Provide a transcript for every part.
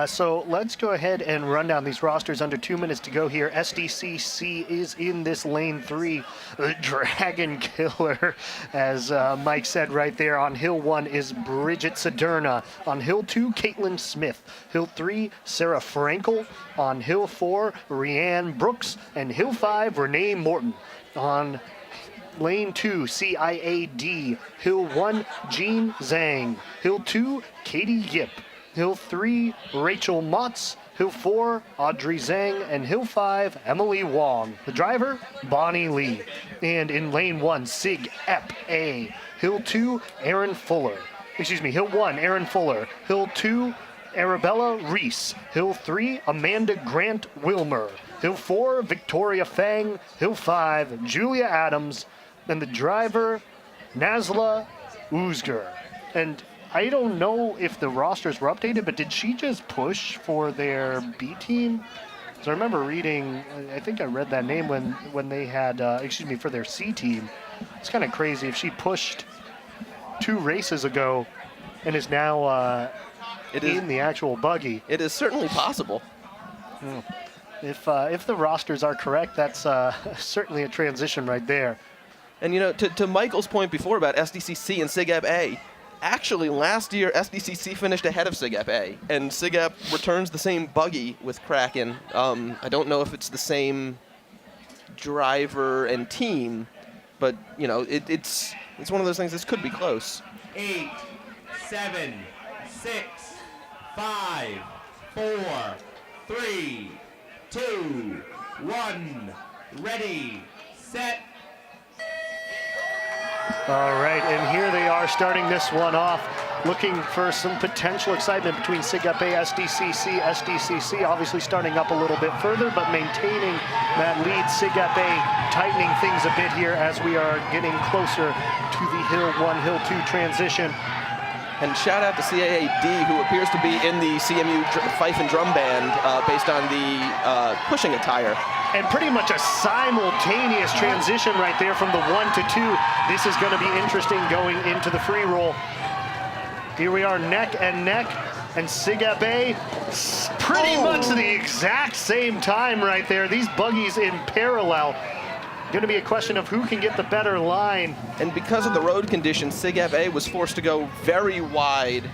So let's go ahead and run down these rosters. Under 2 minutes to go here. SDC C is in this lane 3. The Dragon Killer, as Mike said right there. On hill 1 is Bridget Sederna. On hill 2, Caitlin Smith. Hill 3, Sarah Frankel. On hill 4, Rianne Brooks. And hill 5, Renee Morton. On lane 2, CIAD. Hill 1, Jean Zhang. Hill 2, Katie Yip. Hill 3, Rachel Motz. Hill 4, Audrey Zhang. And Hill 5, Emily Wong. The driver, Bonnie Lee. And in lane 1, SigEp A. Hill 2, Aaron Fuller. Hill 1, Aaron Fuller. Hill 2, Arabella Reese. Hill 3, Amanda Grant Wilmer. Hill 4, Victoria Fang. Hill 5, Julia Adams. And the driver, Nazla Uzger. And I don't know if the rosters were updated, but did she just push for their B team? So I remember reading, I think I read that name when they had, for their C team. It's kind of crazy if she pushed 2 races ago and is now in the actual buggy. It is certainly possible. If the rosters are correct, that's certainly a transition right there. And you know, to Michael's point before about SDC C and SigEp A, actually, last year, SDC C finished ahead of SigEp A, and SigEp returns the same buggy with Kraken. I don't know if it's the same driver and team, but you know, it's one of those things. This could be close. 8, 7, 6, 5, 4, 3, 2, 1. Ready, set. All right, and here they are starting this one off, looking for some potential excitement between SigEp A, SDC C. SDC C obviously starting up a little bit further, but maintaining that lead. SigEp A tightening things a bit here as we are getting closer to the Hill 1, Hill 2 transition. And shout out to CAAD, who appears to be in the CMU fife and drum band based on the pushing attire. And pretty much a simultaneous transition right there from the 1 to 2. This is going to be interesting going into the free roll. Here we are neck and neck, and SigEp A pretty much the exact same time right there. These buggies in parallel. Going to be a question of who can get the better line. And because of the road conditions, SigEp A was forced to go very wide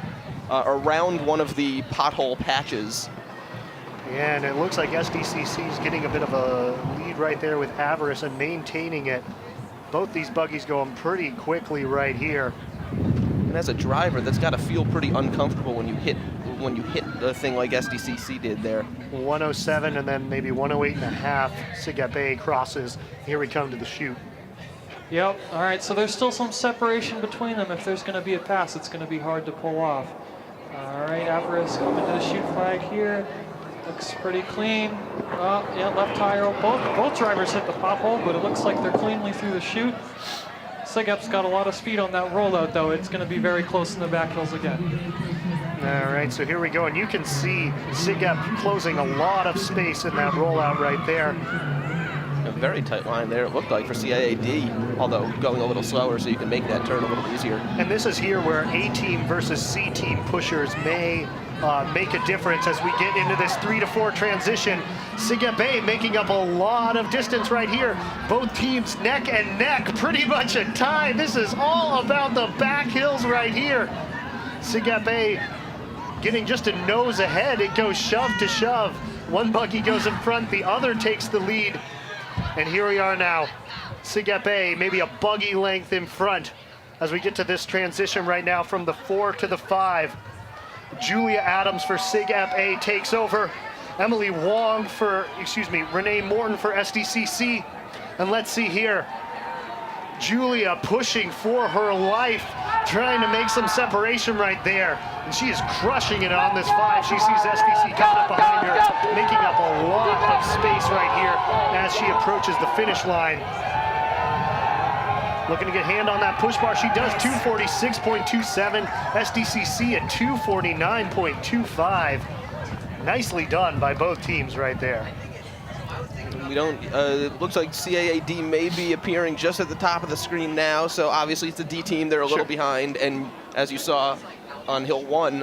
around one of the pothole patches. Yeah, and it looks like SDCC is getting a bit of a lead right there with Avarice and maintaining it. Both these buggies going pretty quickly right here. And as a driver, that's got to feel pretty uncomfortable when you hit a thing like SDCC did there. 107 and then maybe 108 and a half. SigEp A crosses. Here we come to the chute. Yep. All right. So there's still some separation between them. If there's going to be a pass, it's going to be hard to pull off. All right. Avarice coming to the chute flag here. Looks pretty clean. Oh, yeah, left tire. Both drivers hit the pothole, but it looks like they're cleanly through the chute. SigEp's got a lot of speed on that rollout, though. It's going to be very close in the back hills again. All right, so here we go, and you can see SigEp closing a lot of space in that rollout right there. A very tight line there, it looked like, for CIAD, although going a little slower so you can make that turn a little easier. And this is here where A-team versus C-team pushers may make a difference as we get into this 3 to 4 transition. SigEp A making up a lot of distance right here. Both teams neck and neck, pretty much a tie. This is all about the back hills right here. SigEp A getting just a nose ahead. It goes shove to shove. One buggy goes in front, the other takes the lead. And here we are now. SigEp A maybe a buggy length in front as we get to this transition right now from the 4 to the 5. Julia Adams for SigEp A takes over. Emily Wong for, Renee Morton for SDC C. And let's see here. Julia pushing for her life, trying to make some separation right there. And she is crushing it on this 5. She sees SDC coming up behind her, making up a lot of space right here as she approaches the finish line. Looking to get hand on that push bar. She does 246.27. SDC C at 249.25. Nicely done by both teams right there. We don't, it looks like CAAD may be appearing just at the top of the screen now, so obviously it's the D team, they're a little behind, and as you saw, on Hill 1,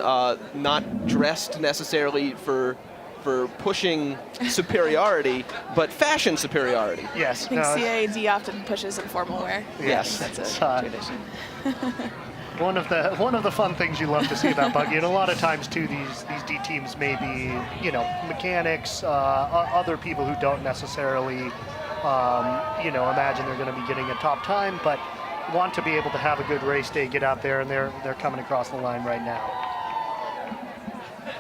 not dressed necessarily for pushing superiority, but fashion superiority. Yes. I think CAD often pushes informal wear. Yes. That's a tradition. One of the fun things you love to see about Buggy, and a lot of times too, these D teams may be, you know, mechanics, other people who don't necessarily, you know, imagine they're going to be getting a top time, but want to be able to have a good race day, get out there, and they're coming across the line right now.